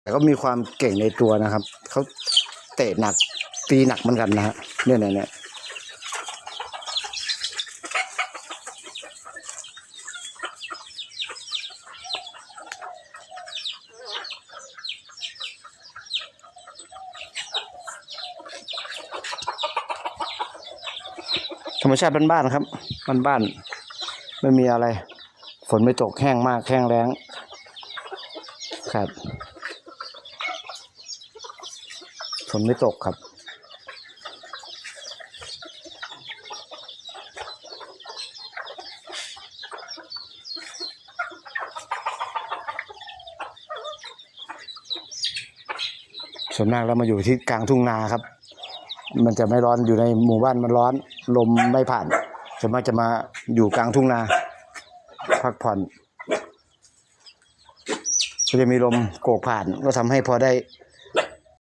แต่ก็มีความเก่งในตัวนะครับเขาเตะหนักตีหนักเหมือนกันนะฮะเนี่ยธรรมชาติบ้านๆครับบ้านๆไม่มีอะไรฝนไม่ตกแห้งมากแห้งแล้งครับฝนไม่ตกครับส่วนมากแล้วมาอยู่ที่กลางทุ่งนาครับมันจะไม่ร้อนอยู่ในหมู่บ้านมันร้อนลมไม่ผ่านส่วนมากจะมาอยู่กลางทุ่งนาพักผ่อนก็จะมีลมโกกผ่านก็ทำให้พอได้